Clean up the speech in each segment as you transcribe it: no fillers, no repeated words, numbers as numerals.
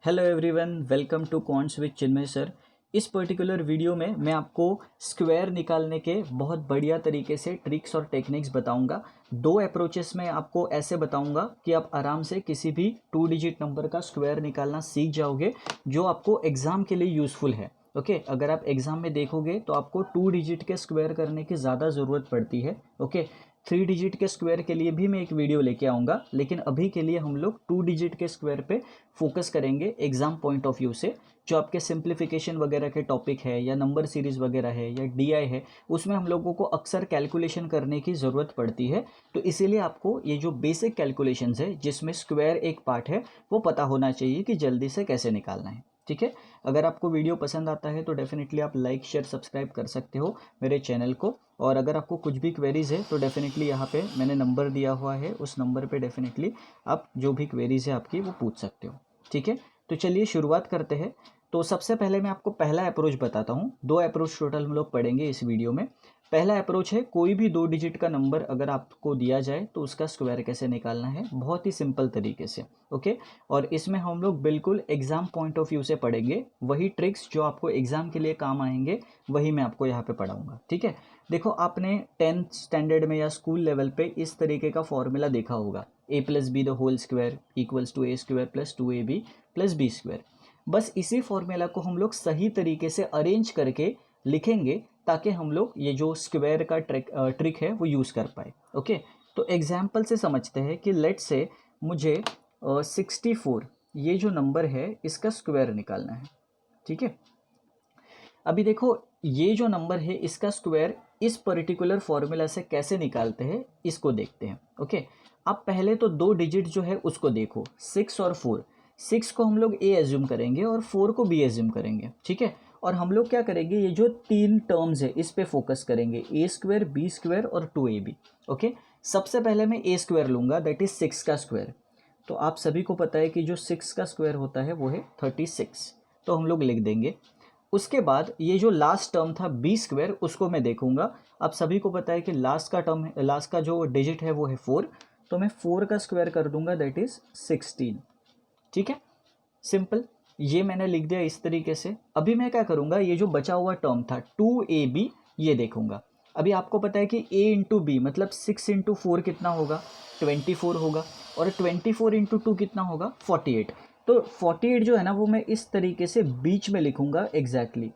Hello everyone, welcome to quants with Chinmay sir. इस particular video में मैं आपको स्क्वायर निकालने के बहुत बढ़िया तरीके से ट्रिक्स और टेक्निक्स बताऊंगा। दो अप्रोचेस में आपको ऐसे बताऊंगा कि आप आराम से किसी भी 2 डिजिट नंबर का स्क्वायर निकालना सीख जाओगे, जो आपको एग्ज़ाम के लिए यूज़फुल है। ओके, अगर आप एग्ज़ाम में देखोगे तो आपको 2 डिजिट के स्क्वायर करने की ज़्यादा ज़रूरत पड़ती है। ओके, 3 डिजिट के स्क्वायर के लिए भी मैं एक वीडियो लेके आऊँगा, लेकिन अभी के लिए हम लोग 2 डिजिट के स्क्वायर पे फोकस करेंगे एग्जाम पॉइंट ऑफ व्यू से। जो आपके सिंप्लीफिकेशन वगैरह के टॉपिक है या नंबर सीरीज वगैरह है या डीआई है, उसमें हम लोगों को अक्सर कैलकुलेशन करने की ज़रूरत पड़ती है। तो इसीलिए आपको ये जो बेसिक कैलकुलेशंस है जिसमें स्क्वायर एक पार्ट है, वो पता होना चाहिए कि जल्दी से कैसे निकालना है। ठीक है, अगर आपको वीडियो पसंद आता है तो डेफिनेटली आप लाइक शेयर सब्सक्राइब कर सकते हो मेरे चैनल को। और अगर आपको कुछ भी क्वेरीज़ है तो डेफिनेटली यहाँ पे मैंने नंबर दिया हुआ है, उस नंबर पे डेफिनेटली आप जो भी क्वेरीज़ है आपकी वो पूछ सकते हो। ठीक है, तो चलिए शुरुआत करते हैं। तो सबसे पहले मैं आपको पहला अप्रोच बताता हूँ। दो अप्रोच टोटल हम लोग पढ़ेंगे इस वीडियो में। पहला अप्रोच है, कोई भी 2 डिजिट का नंबर अगर आपको दिया जाए तो उसका स्क्वायर कैसे निकालना है, बहुत ही सिंपल तरीके से। ओके, और इसमें हम लोग बिल्कुल एग्जाम पॉइंट ऑफ व्यू से पढ़ेंगे। वही ट्रिक्स जो आपको एग्जाम के लिए काम आएंगे वही मैं आपको यहाँ पे पढ़ाऊंगा। ठीक है, देखो आपने 10th स्टैंडर्ड में या स्कूल लेवल पे इस तरीके का फॉर्मूला देखा होगा, a plus B the whole square equals to A square plus 2ab plus B square. बस इसी फॉर्मूला को हम लोग सही तरीके से अरेंज करके लिखेंगे ताकि हम लोग ये जो स्क्वायर का ट्रिक है वो यूज़ कर पाए। ओके, तो एग्जाम्पल से समझते हैं कि लेट से मुझे 64 ये जो नंबर है इसका स्क्वायर निकालना है। ठीक है, अभी देखो ये जो नंबर है इसका स्क्वायर इस पर्टिकुलर फॉर्मूला से कैसे निकालते हैं इसको देखते हैं। ओके, अब पहले तो 2 डिजिट जो है उसको देखो, 6 और 4। 6 को हम लोग ए एज्यूम करेंगे और 4 को बी एज्यूम करेंगे। ठीक है, और हम लोग क्या करेंगे, ये जो तीन टर्म्स है इस पे फोकस करेंगे, ए स्क्वायर बी स्क्वायर और 2ab। ओके, सबसे पहले मैं ए स्क्वायर लूंगा, दैट इज 6 का स्क्वायर। तो आप सभी को पता है कि जो 6 का स्क्वायर होता है वो है 36, तो हम लोग लिख देंगे। उसके बाद ये जो लास्ट टर्म था बी स्क्वायर, उसको मैं देखूंगा। आप सभी को पता है कि लास्ट का टर्म, लास्ट का जो डिजिट है वो है 4, तो मैं 4 का स्क्वायर कर दूंगा, दैट इज 16। ठीक है, सिंपल, ये मैंने लिख दिया इस तरीके से। अभी मैं क्या करूंगा, ये जो बचा हुआ टर्म था 2ab, ये देखूंगा। अभी आपको पता है कि a इंटू बी मतलब 6 इंटू 4 कितना होगा, 24 होगा, और 24 इंटू 2 कितना होगा, 48। तो 48 जो है ना वो मैं इस तरीके से बीच में लिखूंगा एग्जैक्टली,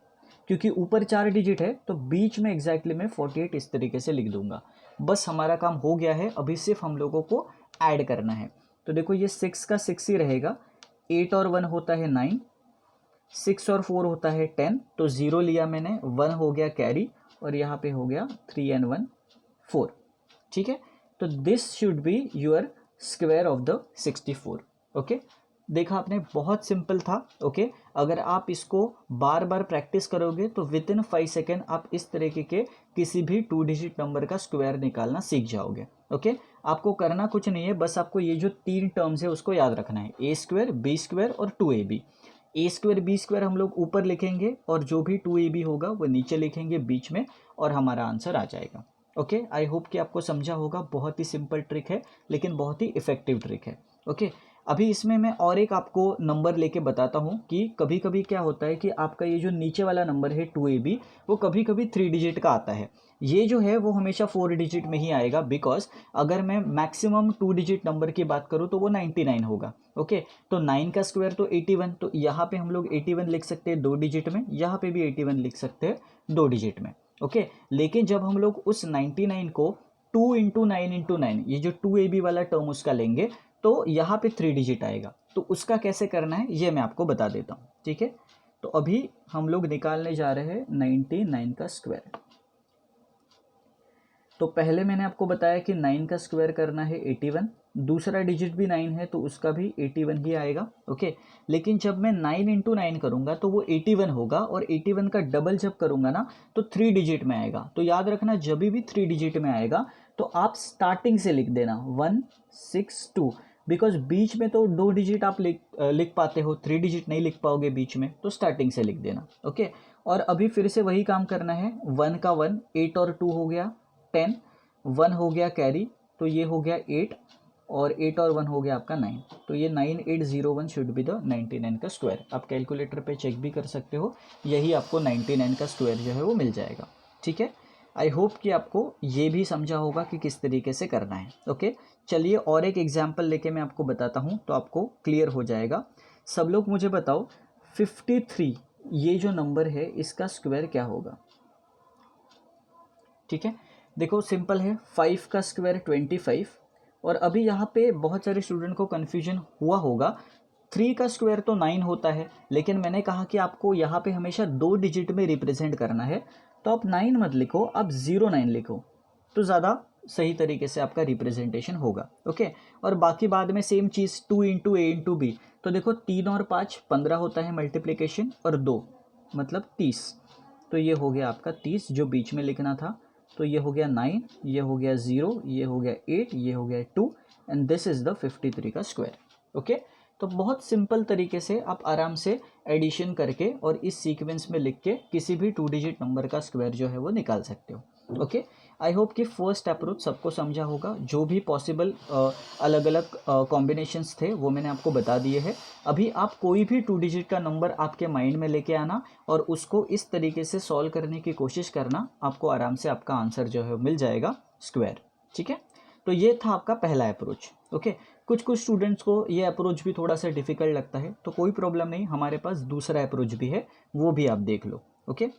क्योंकि ऊपर 4 डिजिट है तो बीच में एग्जैक्टली मैं 48 इस तरीके से लिख दूंगा। बस हमारा काम हो गया है, अभी सिर्फ हम लोगों को ऐड करना है। तो देखो ये 6 का 6 ही रहेगा, 8 और 1 होता है 9, 6 और 4 होता है 10, तो 0 लिया मैंने, 1 हो गया कैरी, और यहाँ पे हो गया 3 and 1 4। ठीक है, तो this should be your square of the 64। Okay, देखा आपने, बहुत सिंपल था। ओके, अगर आप इसको बार बार प्रैक्टिस करोगे तो विद इन 5 सेकेंड आप इस तरीके के किसी भी 2 डिजिट नंबर का स्क्वायर निकालना सीख जाओगे। ओके, आपको करना कुछ नहीं है, बस आपको ये जो तीन टर्म्स है उसको याद रखना है, ए स्क्वायर बी स्क्वायर और 2ab। ए स्क्वायर बी स्क्वायर हम लोग ऊपर लिखेंगे और जो भी 2ab होगा वो नीचे लिखेंगे बीच में, और हमारा आंसर आ जाएगा। ओके, आई होप कि आपको समझा होगा। बहुत ही सिंपल ट्रिक है लेकिन बहुत ही इफेक्टिव ट्रिक है। ओके, अभी इसमें मैं और एक आपको नंबर लेके बताता हूँ कि कभी कभी क्या होता है कि आपका ये जो नीचे वाला नंबर है 2ab, वो कभी कभी 3 डिजिट का आता है। ये जो है वो हमेशा 4 डिजिट में ही आएगा, बिकॉज अगर मैं मैक्सिमम 2 डिजिट नंबर की बात करूँ तो वो 99 होगा। ओके, तो 9 का स्क्वायर तो 81, तो यहाँ पे हम लोग 81 लिख सकते हैं 2 डिजिट में, यहाँ पे भी 81 लिख सकते हैं 2 डिजिट में। ओके, लेकिन जब हम लोग उस 99 को 2 इंटू 9 ये जो 2ab वाला टर्म उसका लेंगे तो यहाँ पे 3 डिजिट आएगा। तो उसका कैसे करना है ये मैं आपको बता देता हूँ। ठीक है, तो अभी हम लोग निकालने जा रहे हैं 99 का स्क्वायर। तो पहले मैंने आपको बताया कि 9 का स्क्वायर करना है 81, दूसरा डिजिट भी 9 है तो उसका भी 81 ही आएगा। ओके, लेकिन जब मैं 9 इंटू 9 करूँगा तो वो 81 होगा, और 81 का डबल जब करूँगा ना तो 3 डिजिट में आएगा। तो याद रखना, जब भी 3 डिजिट में आएगा तो आप स्टार्टिंग से लिख देना 162, बिकॉज बीच में तो 2 डिजिट आप लिख पाते हो, 3 डिजिट नहीं लिख पाओगे बीच में, तो स्टार्टिंग से लिख देना। ओके, और अभी फिर से वही काम करना है, 1 का 1, 8 और 2 हो गया 10, 1 हो गया कैरी, तो ये हो गया 8, और 8 और 1 हो गया आपका 9। तो ये 9801 शुड बी द 99 का स्क्वायर। आप कैलकुलेटर पे चेक भी कर सकते हो, यही आपको 99 का स्क्वायर जो है वो मिल जाएगा। ठीक है, आई होप कि आपको ये भी समझा होगा कि किस तरीके से करना है। ओके, चलिए और एक एग्जाम्पल लेके मैं आपको बताता हूँ तो आपको क्लियर हो जाएगा। सब लोग मुझे बताओ 53 ये जो नंबर है इसका स्क्वायर क्या होगा। ठीक है, देखो सिंपल है, 5 का स्क्वायर 25। और अभी यहाँ पे बहुत सारे स्टूडेंट को कन्फ्यूजन हुआ होगा, 3 का स्क्वायर तो 9 होता है, लेकिन मैंने कहा कि आपको यहाँ पे हमेशा 2 डिजिट में रिप्रेजेंट करना है, तो आप 9 मत लिखो, आप 09 लिखो तो ज़्यादा सही तरीके से आपका रिप्रेजेंटेशन होगा। ओके, और बाकी बाद में सेम चीज़ 2 इंटू ए इंटू बी, तो देखो 3 और 5 15 होता है मल्टीप्लिकेशन, और 2 मतलब 30, तो ये हो गया आपका 30 जो बीच में लिखना था। तो ये हो गया 9, ये हो गया 0, ये हो गया 8, ये हो गया 2, एंड दिस इज़ द 53 का स्क्वायर। ओके, तो बहुत सिंपल तरीके से आप आराम से एडिशन करके और इस सीक्वेंस में लिख के किसी भी 2 डिजिट नंबर का स्क्वायर जो है वो निकाल सकते हो। ओके, आई होप कि फर्स्ट अप्रोच सबको समझा होगा। जो भी पॉसिबल अलग अलग कॉम्बिनेशंस थे वो मैंने आपको बता दिए हैं। अभी आप कोई भी 2 डिजिट का नंबर आपके माइंड में लेके आना और उसको इस तरीके से सॉल्व करने की कोशिश करना, आपको आराम से आपका आंसर जो है मिल जाएगा स्क्वायर। ठीक है, तो ये था आपका पहला अप्रोच। ओके, कुछ स्टूडेंट्स को ये अप्रोच भी थोड़ा सा डिफिकल्ट लगता है, तो कोई प्रॉब्लम नहीं, हमारे पास दूसरा अप्रोच भी है, वो भी आप देख लो। ओके,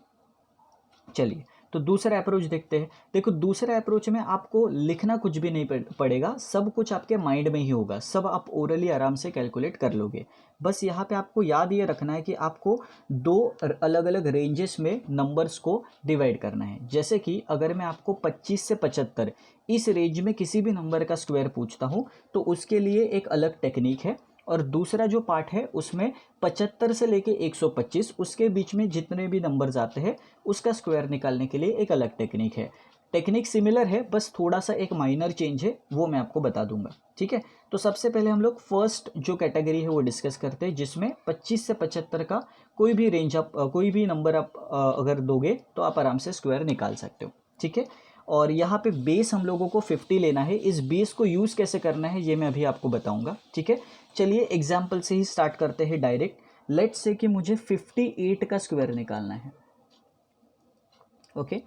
चलिए तो दूसरा अप्रोच देखते हैं। देखो दूसरा अप्रोच में आपको लिखना कुछ भी नहीं पड़ेगा, सब कुछ आपके माइंड में ही होगा, सब आप ओरली आराम से कैलकुलेट कर लोगे। बस यहाँ पे आपको याद ये रखना है कि आपको 2 अलग अलग रेंजेस में नंबर्स को डिवाइड करना है। जैसे कि अगर मैं आपको 25 से 75 इस रेंज में किसी भी नंबर का स्क्वायर पूछता हूँ तो उसके लिए एक अलग टेक्निक है, और दूसरा जो पार्ट है उसमें 75 से लेके 125 उसके बीच में जितने भी नंबर्स आते हैं उसका स्क्वायर निकालने के लिए एक अलग टेक्निक है। टेक्निक सिमिलर है, बस थोड़ा सा एक माइनर चेंज है, वो मैं आपको बता दूंगा। ठीक है, तो सबसे पहले हम लोग फर्स्ट जो कैटेगरी है वो डिस्कस करते हैं, जिसमें 25 से 75 का कोई भी रेंज आप कोई भी नंबर आप अगर दोगे तो आप आराम से स्क्वायर निकाल सकते हो। ठीक है, और यहाँ पे बेस हम लोगों को 50 लेना है। इस बेस को यूज़ कैसे करना है ये मैं अभी आपको बताऊंगा। ठीक है, चलिए एग्जाम्पल से ही स्टार्ट करते हैं डायरेक्ट। लेट्स से कि मुझे 58 का स्क्वायर निकालना है। ओके,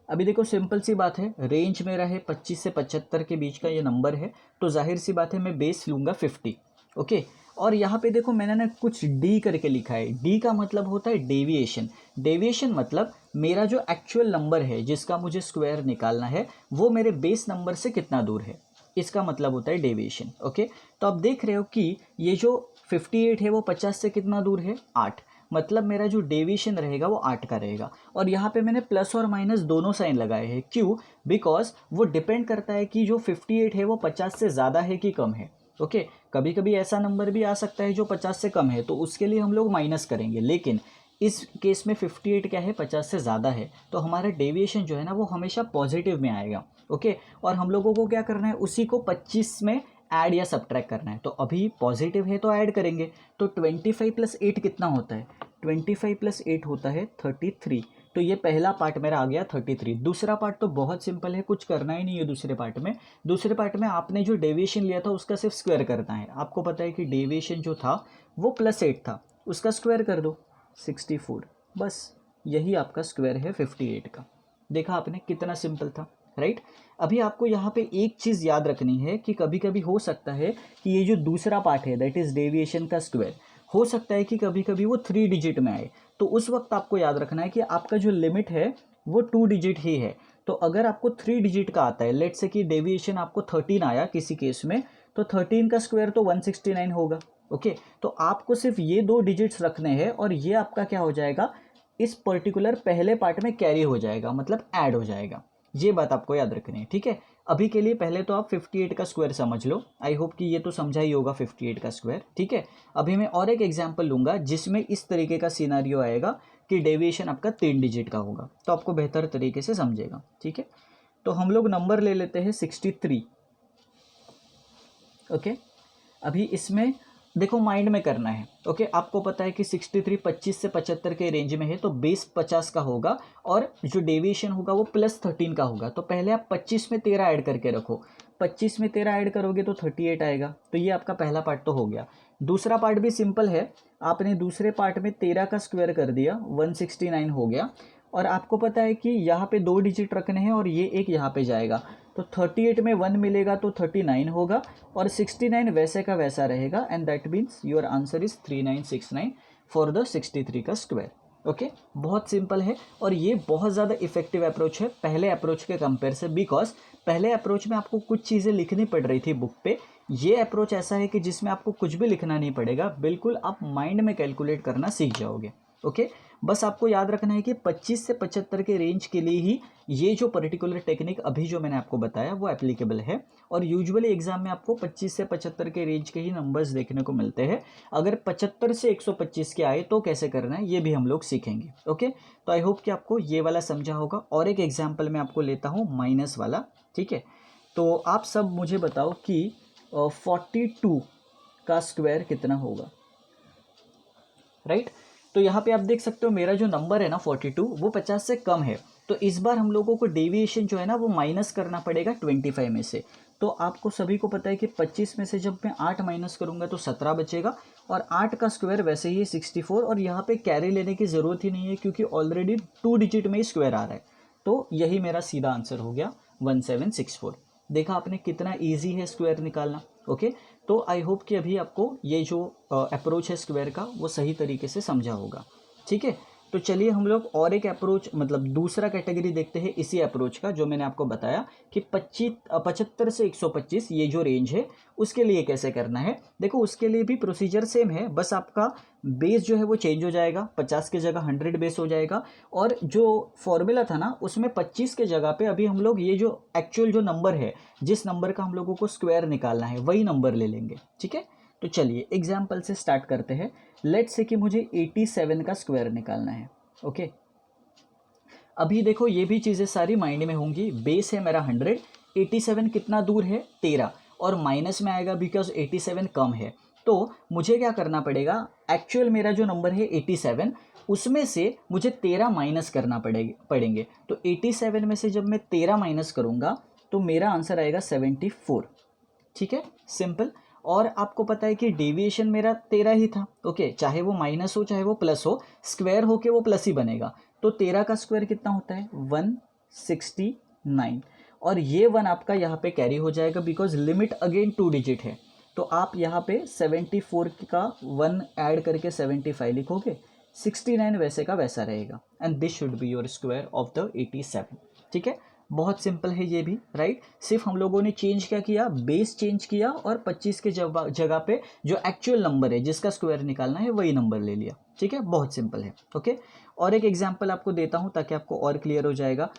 अभी देखो सिंपल सी बात है, रेंज मेरा है 25 से 75 के बीच का ये नंबर है, तो जाहिर सी बात है मैं बेस लूँगा 50। ओके, और यहाँ पे देखो मैंने ना कुछ डी करके लिखा है। डी का मतलब होता है डेविएशन। डेविएशन मतलब मेरा जो एक्चुअल नंबर है जिसका मुझे स्क्वायर निकालना है वो मेरे बेस नंबर से कितना दूर है, इसका मतलब होता है डेविएशन। ओके, तो आप देख रहे हो कि ये जो 58 है वो 50 से कितना दूर है, 8, मतलब मेरा जो डेविएशन रहेगा वो 8 का रहेगा। और यहाँ पे मैंने प्लस और माइनस दोनों साइन लगाए हैं, क्यों, बिकॉज वो डिपेंड करता है कि जो 58 है वो 50 से ज़्यादा है कि कम है। ओके, कभी कभी ऐसा नंबर भी आ सकता है जो 50 से कम है, तो उसके लिए हम लोग माइनस करेंगे, लेकिन इस केस में 58 क्या है, 50 से ज़्यादा है, तो हमारा डेविएशन जो है ना वो हमेशा पॉजिटिव में आएगा। ओके, और हम लोगों को क्या करना है, उसी को 25 में ऐड या सब्ट्रैक्ट करना है। तो अभी पॉजिटिव है तो ऐड करेंगे, तो 25 + 8 कितना होता है, 25 + 8 होता है 33। तो ये पहला पार्ट मेरा आ गया 33। दूसरा पार्ट तो बहुत सिंपल है, कुछ करना ही नहीं है दूसरे पार्ट में। दूसरे पार्ट में आपने जो डेविएशन लिया था उसका सिर्फ स्क्वायर करना है। आपको पता है कि डेविएशन जो था वो +8 था, उसका स्क्वायर कर दो 64, बस यही आपका स्क्वायर है 58 का। देखा आपने कितना सिंपल था, राइट। अभी आपको यहाँ पे एक चीज़ याद रखनी है कि कभी कभी हो सकता है कि ये जो दूसरा पार्ट है दैट इज़ डेविएशन का स्क्वायर, हो सकता है कि कभी कभी वो 3 डिजिट में आए, तो उस वक्त आपको याद रखना है कि आपका जो लिमिट है वो 2 डिजिट ही है। तो अगर आपको 3 डिजिट का आता है, लेट्स से कि डेविएशन आपको 13 आया किसी केस में, तो 13 का स्क्वायर तो 169 होगा। ओके, तो आपको सिर्फ ये 2 डिजिट्स रखने हैं और ये आपका क्या हो जाएगा, इस पर्टिकुलर पहले पार्ट में कैरी हो जाएगा, मतलब ऐड हो जाएगा। ये बात आपको याद रखनी है। ठीक है, अभी के लिए पहले तो आप 58 का स्क्वायर समझ लो। आई होप कि ये तो समझा ही होगा 58 का स्क्वायर। ठीक है, अभी मैं और एक एग्जांपल लूँगा जिसमें इस तरीके का सिनारियो आएगा कि डेविएशन आपका 3 डिजिट का होगा, तो आपको बेहतर तरीके से समझेगा। ठीक है, तो हम लोग नंबर ले लेते हैं 63। ओके, अभी इसमें देखो माइंड में करना है। ओके, आपको पता है कि 63 25 से 75 के रेंज में है, तो बेस 50 का होगा और जो डेविएशन होगा वो +13 का होगा। तो पहले आप 25 में 13 ऐड करके रखो, 25 में 13 ऐड करोगे तो 38 आएगा। तो ये आपका पहला पार्ट तो हो गया। दूसरा पार्ट भी सिंपल है, आपने दूसरे पार्ट में 13 का स्क्वायर कर दिया, 169 हो गया। और आपको पता है कि यहाँ पे 2 डिजिट रखने हैं और ये एक यहाँ पे जाएगा, तो 38 में 1 मिलेगा तो 39 होगा और 69 वैसे का वैसा रहेगा। And that means your answer is 3969 for the 63 का स्क्वायर। ओके, बहुत सिंपल है और ये बहुत ज़्यादा इफेक्टिव अप्रोच है पहले अप्रोच के कंपेयर से, बिकॉज पहले अप्रोच में आपको कुछ चीज़ें लिखनी पड़ रही थी बुक पे। ये अप्रोच ऐसा है कि जिसमें आपको कुछ भी लिखना नहीं पड़ेगा, बिल्कुल आप माइंड में कैलकुलेट करना सीख जाओगे। ओके, बस आपको याद रखना है कि 25 से 75 के रेंज के लिए ही ये जो पर्टिकुलर टेक्निक अभी जो मैंने आपको बताया वो एप्लीकेबल है। और यूजुअली एग्जाम में आपको 25 से 75 के रेंज के ही नंबर्स देखने को मिलते हैं। अगर 75 से 125 के आए तो कैसे करना है ये भी हम लोग सीखेंगे। ओके, तो आई होप कि आपको ये वाला समझा होगा। और एक एग्जाम्पल मैं आपको लेता हूँ माइनस वाला। ठीक है, तो आप सब मुझे बताओ कि 42 का स्क्वायर कितना होगा, राइट। तो यहाँ पे आप देख सकते हो मेरा जो नंबर है ना 42, वो 50 से कम है। तो इस बार हम लोगों को डेविएशन जो है ना वो माइनस करना पड़ेगा 25 में से। तो आपको सभी को पता है कि 25 में से जब मैं 8 माइनस करूँगा तो 17 बचेगा, और 8 का स्क्वायर वैसे ही 64। और यहाँ पे कैरी लेने की ज़रूरत ही नहीं है क्योंकि ऑलरेडी 2 डिजिट में ही स्क्वायर आ रहा है। तो यही मेरा सीधा आंसर हो गया 1764। देखा आपने कितना ईजी है स्क्वायर निकालना। ओके, तो आई होप कि अभी आपको ये जो अप्रोच है स्क्वायर का वो सही तरीके से समझा होगा। ठीक है, तो चलिए हम लोग और एक अप्रोच मतलब दूसरा कैटेगरी देखते हैं इसी अप्रोच का, जो मैंने आपको बताया कि 75 से 125 ये जो रेंज है उसके लिए कैसे करना है। देखो उसके लिए भी प्रोसीजर सेम है, बस आपका बेस जो है वो चेंज हो जाएगा, 50 के जगह 100 बेस हो जाएगा। और जो फॉर्मूला था ना उसमें 25 के जगह पे अभी हम लोग ये जो एक्चुअल जो नंबर है, जिस नंबर का हम लोगों को स्क्वायर निकालना है वही नंबर ले लेंगे। ठीक है, तो चलिए एग्जाम्पल से स्टार्ट करते हैं। लेट्स से कि मुझे 87 का स्क्वायर निकालना है। ओके, अभी देखो ये भी चीज़ें सारी माइंड में होंगी। बेस है मेरा 100, 87 कितना दूर है 13, और माइनस में आएगा बिकॉज 87 कम है। तो मुझे क्या करना पड़ेगा, एक्चुअल मेरा जो नंबर है 87 उसमें से मुझे 13 माइनस करना पड़ेंगे। तो 87 में से जब मैं 13 माइनस करूँगा तो मेरा आंसर आएगा 74। ठीक है, सिंपल। और आपको पता है कि डेविएशन मेरा 13 ही था। ओके, चाहे वो माइनस हो चाहे वो प्लस हो, स्क्वायर होके वो प्लस ही बनेगा। तो 13 का स्क्वायर कितना होता है 169, और ये 1 आपका यहाँ पे कैरी हो जाएगा बिकॉज लिमिट अगेन 2 डिजिट है। तो आप यहाँ पे 74 का 1 ऐड करके 75 लिखोगे, 69 वैसे का वैसा रहेगा। And this should be your square of the 87। ठीक है, बहुत सिंपल है ये भी, राइट। सिर्फ हम लोगों ने चेंज क्या किया, बेस चेंज किया और 25 के जगह पे जो एक्चुअल नंबर है जिसका स्क्वायर निकालना है वही नंबर ले लिया। ठीक है, बहुत सिंपल है। ओके, और एक एग्जांपल आपको देता हूँ ताकि आपको और क्लियर हो जाएगा।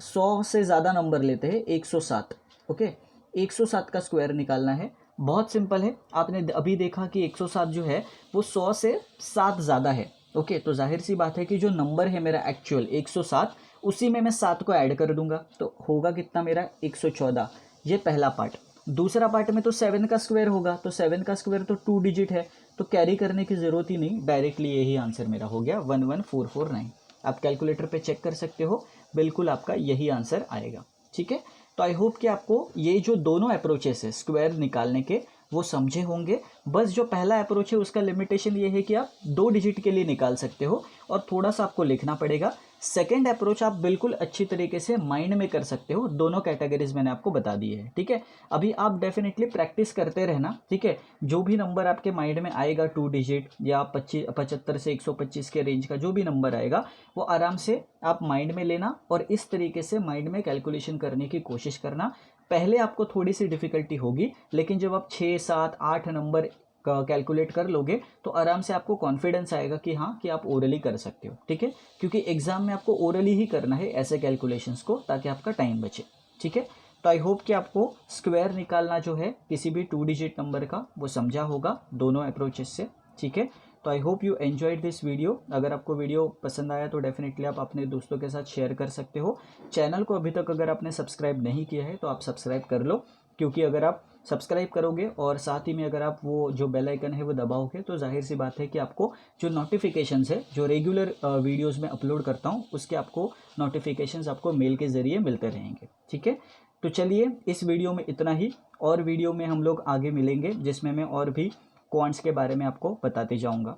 100 से ज़्यादा नंबर लेते हैं, 107। ओके, 107 का स्क्वायर निकालना है, बहुत सिंपल है। आपने अभी देखा कि 107 जो है वो 100 से 7 ज़्यादा है। ओके, तो जाहिर सी बात है कि जो नंबर है मेरा एक्चुअल 107, उसी में मैं 7 को ऐड कर दूंगा तो होगा कितना मेरा 114। ये पहला पार्ट। दूसरा पार्ट में तो 7 का स्क्वायर होगा, तो 7 का स्क्वायर तो 2 डिजिट है, तो कैरी करने की ज़रूरत ही नहीं, डायरेक्टली यही आंसर मेरा हो गया 11449। आप कैलकुलेटर पे चेक कर सकते हो, बिल्कुल आपका यही आंसर आएगा। ठीक है, तो आई होप कि आपको ये जो दोनों अप्रोचेस है स्क्वायर निकालने के वो समझे होंगे। बस जो पहला अप्रोच है उसका लिमिटेशन ये है कि आप 2 डिजिट के लिए निकाल सकते हो और थोड़ा सा आपको लिखना पड़ेगा। सेकेंड अप्रोच आप बिल्कुल अच्छी तरीके से माइंड में कर सकते हो। दोनों कैटेगरीज मैंने आपको बता दी है। ठीक है, अभी आप डेफिनेटली प्रैक्टिस करते रहना। ठीक है, जो भी नंबर आपके माइंड में आएगा 2 डिजिट या 75 से 125 के रेंज का जो भी नंबर आएगा वो आराम से आप माइंड में लेना और इस तरीके से माइंड में कैलकुलेशन करने की कोशिश करना। पहले आपको थोड़ी सी डिफिकल्टी होगी, लेकिन जब आप 6, 7, 8 नंबर कैलकुलेट कर लोगे तो आराम से आपको कॉन्फिडेंस आएगा कि हाँ कि आप ओरली कर सकते हो। ठीक है, क्योंकि एग्जाम में आपको ओरली ही करना है ऐसे कैलकुलेशंस को, ताकि आपका टाइम बचे। ठीक है, तो आई होप कि आपको स्क्वायर निकालना जो है किसी भी 2 डिजिट नंबर का वो समझा होगा दोनों अप्रोचेस से। ठीक है, तो I hope you enjoyed this video. अगर आपको वीडियो पसंद आया तो डेफिनेटली आप अपने दोस्तों के साथ शेयर कर सकते हो। चैनल को अभी तक अगर आपने सब्सक्राइब नहीं किया है तो आप सब्सक्राइब कर लो, क्योंकि अगर आप सब्सक्राइब करोगे और साथ ही में अगर आप वो जो बेल आइकन है वो दबाओगे तो जाहिर सी बात है कि आपको जो नोटिफिकेशंस है जो रेगुलर वीडियोस में अपलोड करता हूँ उसके आपको नोटिफिकेशंस आपको मेल के ज़रिए मिलते रहेंगे। ठीक है, तो चलिए इस वीडियो में इतना ही, और वीडियो में हम लोग आगे मिलेंगे जिसमें मैं और भी क्वांट्स के बारे में आपको बताते जाऊँगा।